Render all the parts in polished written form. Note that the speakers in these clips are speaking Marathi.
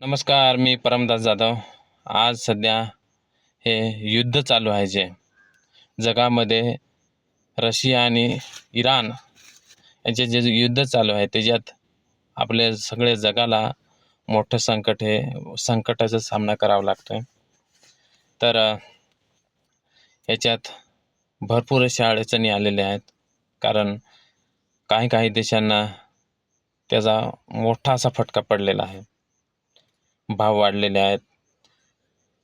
नमस्कार, मी परमदास जाधव. आज सध्या हे युद्ध चालू आहे जे जगामध्ये रशिया आणि इराण यांचे जे युद्ध चालू आहे त्याच्यात आपल्या सगळ्या जगाला मोठं संकटाचा सामना करावा लागतो आहे. तर याच्यात भरपूर अशा अडचणी आलेल्या आहेत. कारण काही काही देशांना त्याचा मोठा असा फटका पडलेला आहे. भाव वाढलेले आहेत,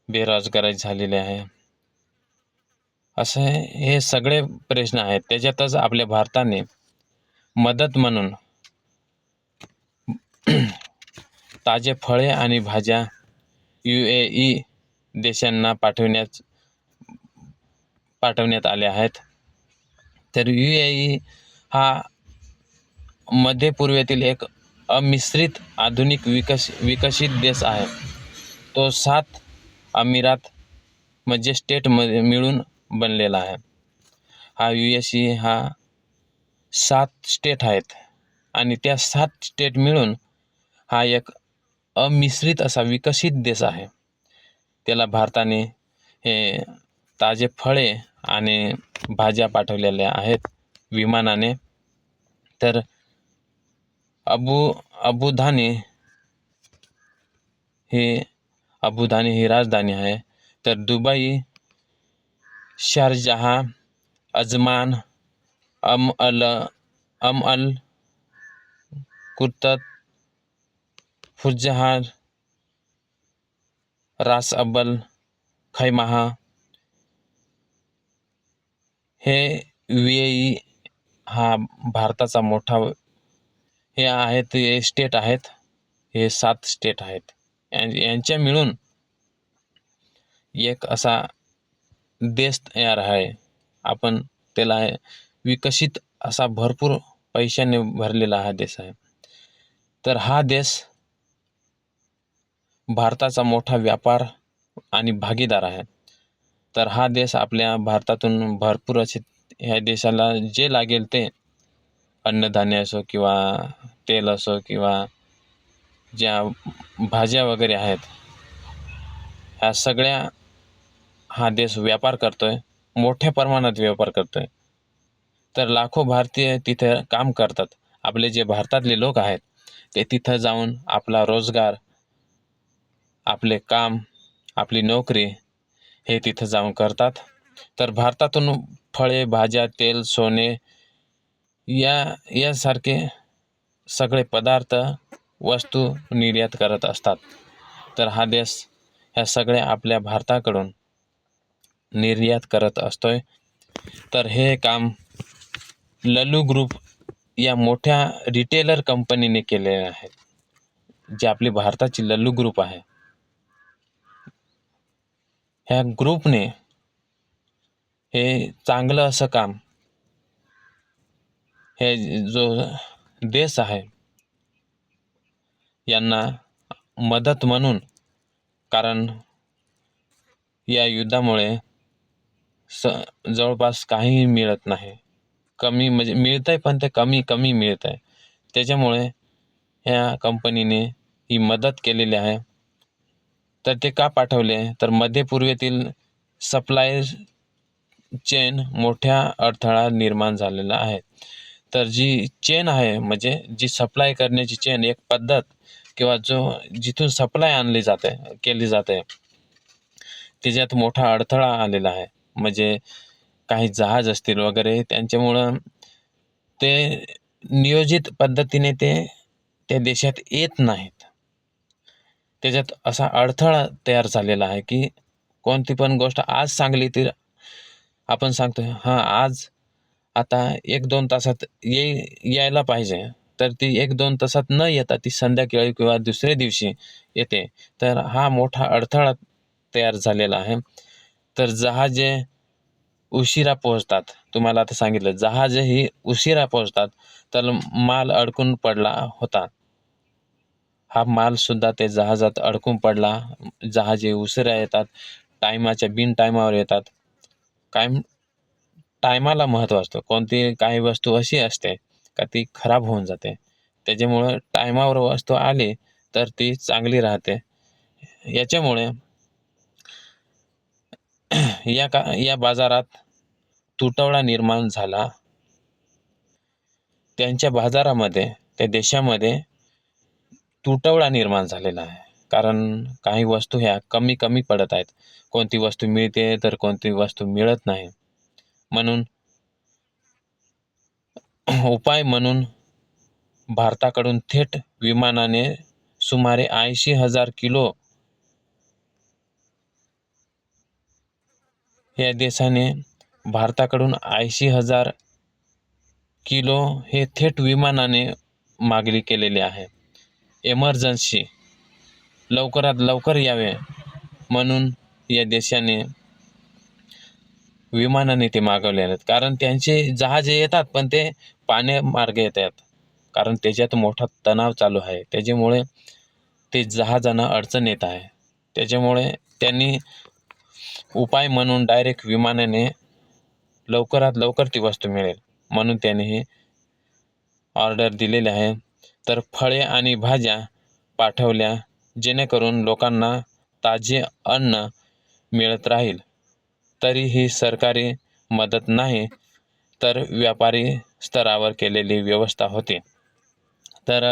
बेरोजगारी झालेली आहे. असे हे सगळे प्रश्न आहेत. त्याच्यातच आपल्या भारताने मदत म्हणून ताजे फळे आणि भाज्या UAE देशांना पाठवण्यात आले आहेत. तर UAE हा मध्य पूर्वेतील एक अमिश्रित आधुनिक विकसित देश आहे. तो 7 अमिरात म्हणजे स्टेटमध्ये मिळून बनलेला आहे. हा UAE हा 7 स्टेट आहेत आणि त्या 7 स्टेट मिळून हा एक अमिश्रित असा विकसित देश आहे. त्याला भारताने हे ताजे फळे आणि भाज्या पाठवलेल्या आहेत विमानाने. तर अबुधानी ही राजधानी आहे. तर दुबई, शारजहा, अजमान, अल कुर्तत, फुरजहार, रास अब्बल खैमाहा हे UAE हा भारताचा मोठा हे आहेत. हे स्टेट आहेत, हे 7 स्टेट आहेत. यांच्या मिळून एक असा देश तयार आहे. आपण त्याला विकसित असा भरपूर पैशाने भरलेला हा देश आहे. तर हा देश भारताचा मोठा व्यापार आणि भागीदार आहे. तर हा देश आपल्या भारतातून भरपूर असे ह्या देशाला जे लागेल ते अन्नधान्य असो किंवा तेल असो किंवा ज्या भाज्या वगैरे आहेत, ह्या सगळ्या हा देश व्यापार करतोय, मोठ्या प्रमाणात व्यापार करतोय. तर लाखो भारतीय तिथे काम करतात. आपले जे भारतातले लोक आहेत ते तिथं जाऊन आपला रोजगार, आपले काम, आपली नोकरी हे तिथं जाऊन करतात. तर भारतातून फळे, भाज्या, तेल, सोने यासारखे सगळे पदार्थ, वस्तू निर्यात करत असतात. तर हा देश ह्या सगळ्या आपल्या भारताकडून निर्यात करत असतोय. तर हे काम लल्लू ग्रुप या मोठ्या रिटेलर कंपनीने केलेले आहे. जे आपली भारताची लल्लू ग्रुप आहे, ह्या ग्रुपने हे चांगलं असं काम हे जो देश आहे यांना मदत म्हणून, कारण या युद्धामुळे जवळपास काहीही मिळत नाही. कमी म्हणजे मिळतंय, पण ते कमी मिळत आहे. त्याच्यामुळे ह्या कंपनीने ही मदत केलेली आहे. तर ते का पाठवले, तर मध्य पूर्वेतील सप्लाय चेन मोठ्या अडथळा निर्माण झालेला आहे. तर जी चेन आहे म्हणजे जी सप्लाय करण्याची चेन, एक पद्धत किंवा जिथून सप्लाय केली जाते त्याच्यात मोठा अडथळा आलेला आहे. म्हणजे काही जहाज असतील वगैरे, त्यांच्यामुळं ते नियोजित पद्धतीने ते त्या देशात येत नाहीत. त्याच्यात असा अडथळा तयार झालेला आहे की कोणती पण गोष्ट आज सांगली तर आपण सांगतो हां आज आता 1-2 तासात यायला पाहिजे, तर ती 1-2 तासात न येता ती संध्याकाळी किंवा दुसऱ्या दिवशी येते. तर हा मोठा अडथळा तयार झालेला आहे. तर जहाजे उशिरा पोहोचतात. तुम्हाला आता सांगितलं, जहाजही उशिरा पोहोचतात. तर माल अडकून पडला होता. हा मालसुद्धा ते जहाजात अडकून पडला. जहाजे उशिरा येतात, बिन टायमावर येतात. टायमाला महत्त्व असतं. काही वस्तू अशी असते का ती खराब होऊन जाते. त्याच्यामुळं टायमावर वस्तू आली तर ती चांगली राहते. याच्यामुळे या बाजारात तुटवडा निर्माण झाला. त्यांच्या बाजारामध्ये, त्या देशामध्ये तुटवडा निर्माण झालेला आहे. कारण काही वस्तू ह्या कमी कमी पडत आहेत. कोणती वस्तू मिळते तर कोणती वस्तू मिळत नाही. म्हणून उपाय म्हणून भारताकडून थेट विमानाने सुमारे 80,000 किलो या देशाने भारताकडून 80,000 किलो हे थेट विमानाने मागणी केलेली आहे. इमर्जन्सी लवकरात लवकर यावे म्हणून या देशाने विमानाने ते मागवले आहेत. कारण त्यांचे जहाजे येतात पण ते पाण्यामार्गे येतात. कारण त्याच्यात मोठा तणाव चालू आहे. त्याच्यामुळे ते जहाजांना अडचण येत आहे. त्याच्यामुळे त्यांनी उपाय म्हणून डायरेक्ट विमानाने लवकरात लवकर ती वस्तू मिळेल म्हणून त्याने हे ऑर्डर दिलेले आहे. तर फळे आणि भाज्या पाठवल्या जेणेकरून लोकांना ताजे अन्न मिळत राहील. तरी ही सरकारी मदत नाही तर व्यापारी स्तरावर केलेली व्यवस्था होती. तर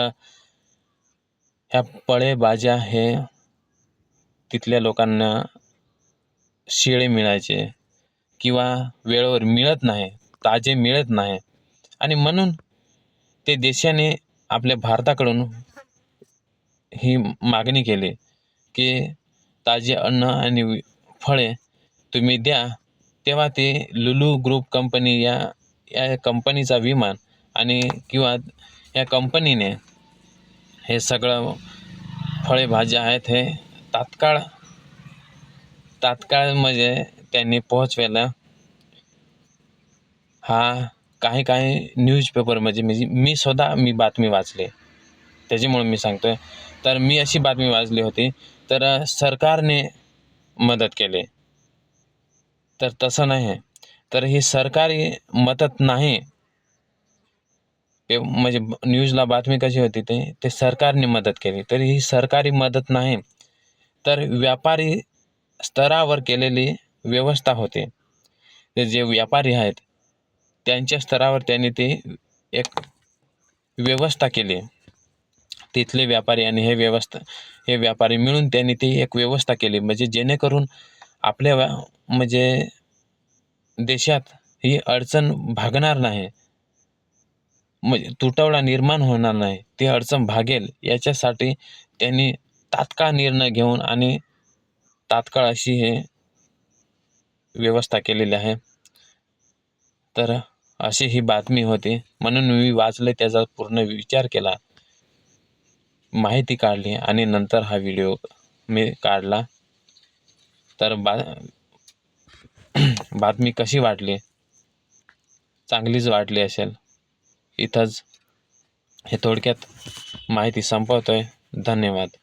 ह्या फळे भाज्या हे तिथल्या लोकांना शिळे मिळायचे किंवा वेळेवर मिळत नाही, ताजे मिळत नाही आणि म्हणून ते देशाने आपल्या भारताकडून ही मागणी केली की ताजे अन्न आणि फळे तुम्ही द्या. तेव्हा ते लुलू ग्रुप कंपनी या कंपनीचा विमान आणि किंवा या कंपनीने हे सगळं फळे भाज्या आहेत हे तात्काळ म्हणजे त्यांनी पोहोचवायला हा काही न्यूजपेपर म्हणजे मी बातमी वाचली त्याच्यामुळे मी सांगतोय. तर मी अशी बातमी वाचली होती तर सरकारने मदत केली. तर तसं नाही. तर ही सरकारी मदत नाही. म्हणजे न्यूजला बातमी कशी होती ते सरकारने मदत केली. तर ही सरकारी मदत नाही तर व्यापारी स्तरावर केलेली व्यवस्था होते. ते जे व्यापारी आहेत त्यांच्या स्तरावर त्यांनी ती एक व्यवस्था केली. तिथले व्यापारी आणि हे व्यापारी मिळून त्यांनी ती एक व्यवस्था केली. म्हणजे जेणेकरून आपल्या म्हणजे देशात ही अडचण भागणार नाही, म्हणजे तुटवडा निर्माण होणार नाही, ती अडचण भागेल याच्यासाठी त्यांनी तात्काळ निर्णय घेऊन आणि तात्काळ अशी हे व्यवस्था केलेली आहे. तर अशी ही बातमी होती म्हणून मी वाचले, त्याचा पूर्ण विचार केला, माहिती काढली आणि नंतर हा व्हिडिओ मी काढला. तर बातमी कशी वाटली? चांगलीच वाटली असेल. इथंच हे थोडक्यात माहिती संपवतोय. धन्यवाद.